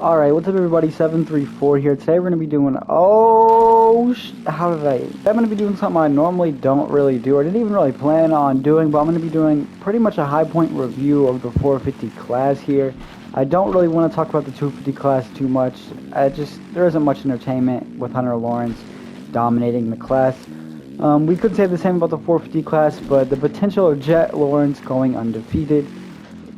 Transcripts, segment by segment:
Alright, what's up everybody, 734 here. Today we're going to be doing, I'm going to be doing something I normally don't really do, or didn't even really plan on doing, but I'm going to be doing pretty much a high point review of the 450 class here. I don't really want to talk about the 250 class too much. There isn't much entertainment with Hunter Lawrence dominating the class. We could say the same about the 450 class, but the potential of Jett Lawrence going undefeated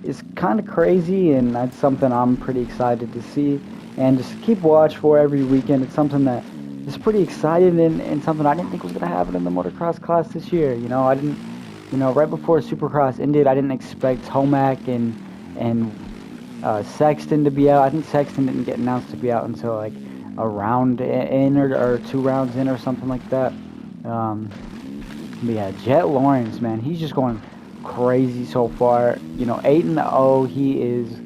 is kind of crazy, and that's something I'm pretty excited to see and just keep watch for every weekend. It's something that is pretty exciting and something I didn't think was going to happen in the motocross class this year. I didn't, right before Supercross ended, I didn't expect Tomac and Sexton to be out. I think Sexton didn't get announced to be out until like a round in or 2 rounds in or something like that. But yeah, Jett Lawrence, man, he's just going crazy so far. 8-0. He is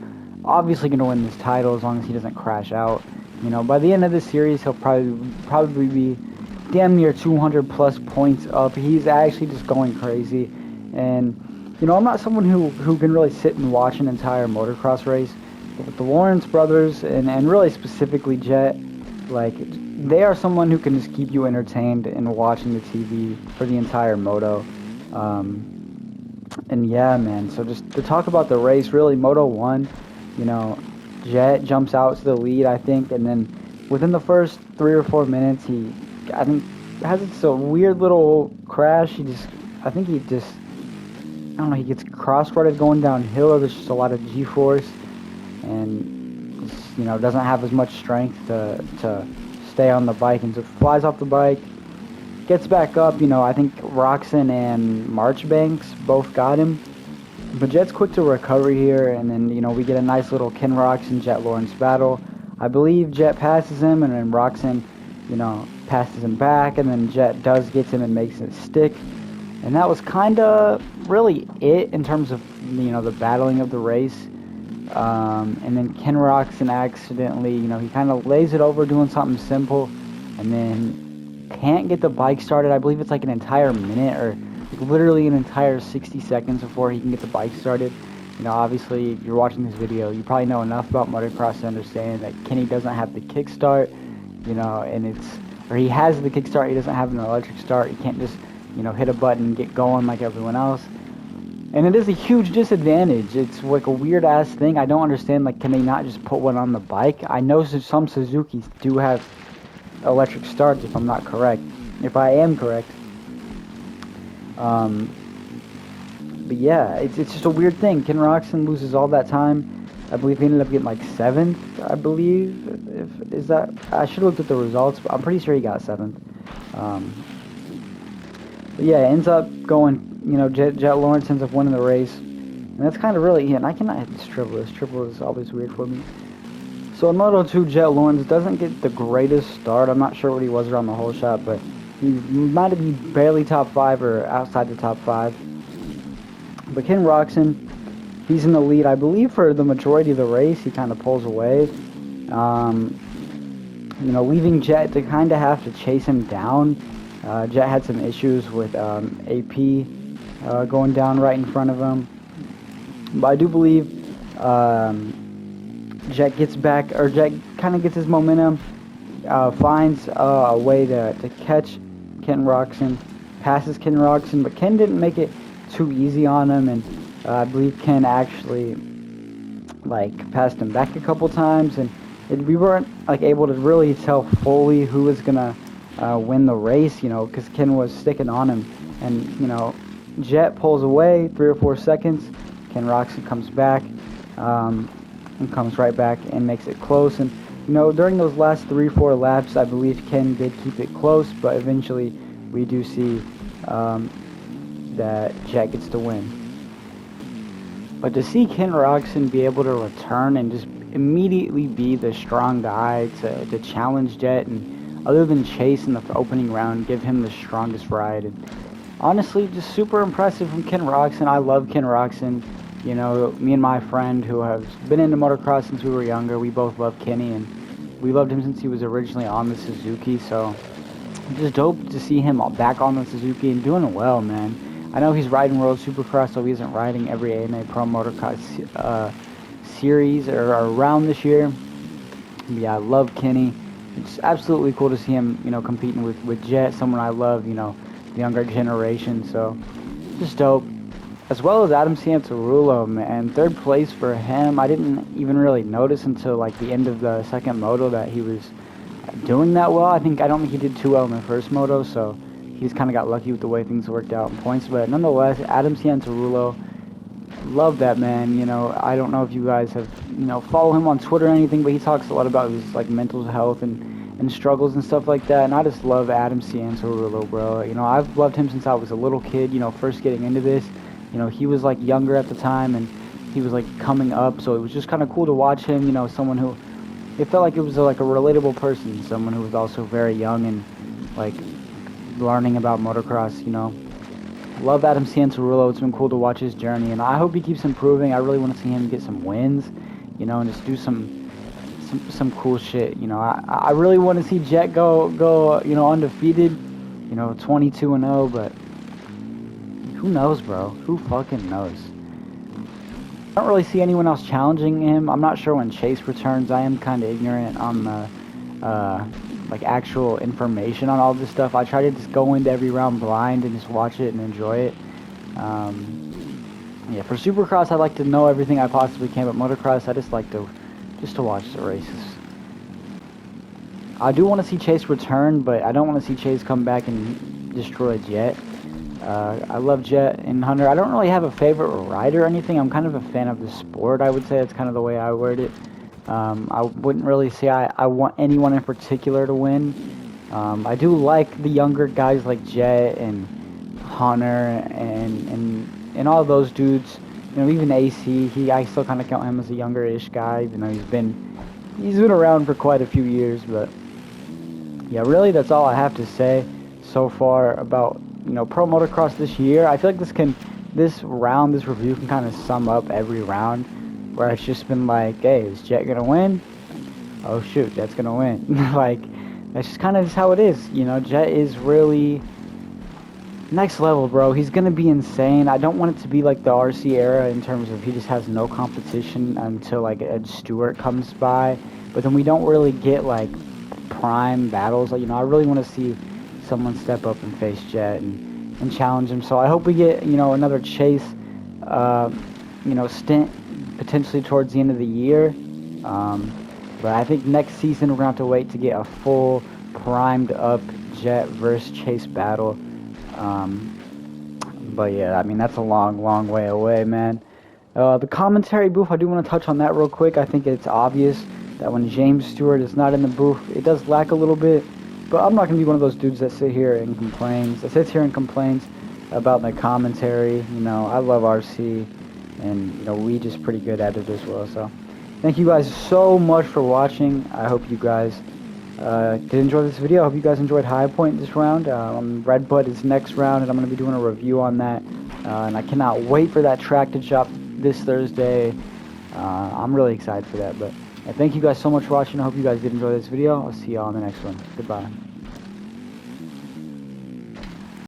obviously going to win this title as long as he doesn't crash out. By the end of the series, he'll probably be damn near 200 plus points up. He's actually just going crazy. And I'm not someone who can really sit and watch an entire motocross race, but with the Lawrence brothers and really specifically Jett, like, they are someone who can just keep you entertained in watching the TV for the entire moto. And yeah, man, so just to talk about the race, really, Moto 1, Jett jumps out to the lead, I think, and then within the first 3 or 4 minutes, I think, has a weird little crash. I don't know, he gets cross-threaded going downhill, or there's just a lot of G-force, and just, doesn't have as much strength to stay on the bike, and so flies off the bike. Gets back up, I think Roxon and Marchbanks both got him. But Jett's quick to recover here, and then, we get a nice little Ken Roxon, Jett Lawrence battle. I believe Jett passes him, and then Roxon, passes him back, and then Jett does get him and makes it stick. And that was kind of really it in terms of, the battling of the race. And then Ken Roxon accidentally, he kind of lays it over doing something simple, and then can't get the bike started. I believe it's like an entire minute or literally an entire 60 seconds before he can get the bike started. Obviously, if you're watching this video, you probably know enough about motocross to understand that Kenny doesn't have the kickstart, or he has the kickstart, he doesn't have an electric start. He can't just, hit a button and get going like everyone else. And it is a huge disadvantage. It's like a weird-ass thing. I don't understand, like, can they not just put one on the bike? I know some Suzukis do have electric starts, if I'm not correct. If I am correct. But yeah, it's just a weird thing. Ken Roxon loses all that time. I believe he ended up getting like 7th, I believe. I should have looked at the results, but I'm pretty sure he got 7th. But yeah, it ends up going, Jett Lawrence ends up winning the race. And that's kind of really it. And I cannot hit this triple. This triple is always weird for me. So in Moto 2, Jett Lawrence doesn't get the greatest start. I'm not sure what he was around the whole shot, but he might have been barely top 5 or outside the top 5. But Ken Roxon, he's in the lead, I believe, for the majority of the race. He kind of pulls away, leaving Jett to kind of have to chase him down. Jett had some issues with AP going down right in front of him. But I do believe Jett gets back, or Jett kind of gets his momentum, finds a way to catch Ken Roxon, passes Ken Roxon, but Ken didn't make it too easy on him, and I believe Ken actually, passed him back a couple times, and we weren't, able to really tell fully who was going to win the race, because Ken was sticking on him, and, Jett pulls away 3 or 4 seconds, Ken Roxon comes back, and comes right back and makes it close. And during those last 3-4 laps, I believe Ken did keep it close, but eventually we do see that Jett gets to win. But to see Ken Roxon be able to return and just immediately be the strong guy to challenge Jett, and other than chase in the opening round, give him the strongest ride, and honestly, just super impressive from Ken Roxon. I love Ken Roxon. Me and my friend who has been into motocross since we were younger, we both love Kenny, and we loved him since he was originally on the Suzuki, so just dope to see him back on the Suzuki and doing well, man. I know he's riding World Supercross, so he isn't riding every AMA Pro Motocross series or around this year, Yeah, I love Kenny. It's absolutely cool to see him, competing with Jett, someone I love, the younger generation. So just dope. As well as Adam Santarulo, man. Third place for him. I didn't even really notice until like the end of the second moto that he was doing that well. I don't think he did too well in the first moto, so he's kind of got lucky with the way things worked out in points. But nonetheless, Adam Santarulo, love that man. I don't know if you guys have follow him on Twitter or anything, but he talks a lot about his like mental health and struggles and stuff like that. And I just love Adam Santarulo, bro. I've loved him since I was a little kid. First getting into this. He was like younger at the time, and he was like coming up, so it was just kind of cool to watch him. Someone who it felt like it was like a relatable person, someone who was also very young and like learning about motocross. Love Adam Santarulo. It's been cool to watch his journey, and I hope he keeps improving. I really want to see him get some wins, and just do some cool shit. I really want to see Jett go undefeated, 22-0, but who knows, bro? Who fucking knows? I don't really see anyone else challenging him. I'm not sure when Chase returns. I am kind of ignorant on the like actual information on all this stuff. I try to just go into every round blind and just watch it and enjoy it. Yeah, for Supercross, I like to know everything I possibly can, but motocross, I just like to watch the races. I do want to see Chase return, but I don't want to see Chase come back and destroy Jett. I love Jett and Hunter. I don't really have a favorite rider or anything. I'm kind of a fan of the sport, I would say. That's kind of the way I word it. I wouldn't really say I want anyone in particular to win. I do like the younger guys like Jett and Hunter and all those dudes. Even AC. I still kind of count him as a younger-ish guy, even though he's been around for quite a few years. But yeah, really, that's all I have to say so far about pro motocross this year. I feel like this review can kind of sum up every round, where it's just been like, hey, is Jett gonna win? Oh shoot, Jett's gonna win. Like, that's just kind of how it is. Jett is really next level, bro. He's gonna be insane. I don't want it to be like the RC era in terms of he just has no competition until like Ed Stewart comes by, but then we don't really get like prime battles. I really want to see someone step up and face Jett and challenge him. So I hope we get another Chase stint potentially towards the end of the year. But I think next season we're gonna have to wait to get a full primed up Jett versus Chase battle. But yeah, I mean, that's a long way away, man. The commentary booth, I do want to touch on that real quick. I think it's obvious that when James Stewart is not in the booth, it does lack a little bit. But I'm not going to be one of those dudes that sits here and complains about the commentary. I love RC, and, we just pretty good at it as well. So thank you guys so much for watching. I hope you guys did enjoy this video. I hope you guys enjoyed High Point this round. Red Bud is next round, and I'm going to be doing a review on that. And I cannot wait for that track to drop this Thursday. I'm really excited for that. But thank you guys so much for watching. I hope you guys did enjoy this video. I'll see y'all in the next one. Goodbye.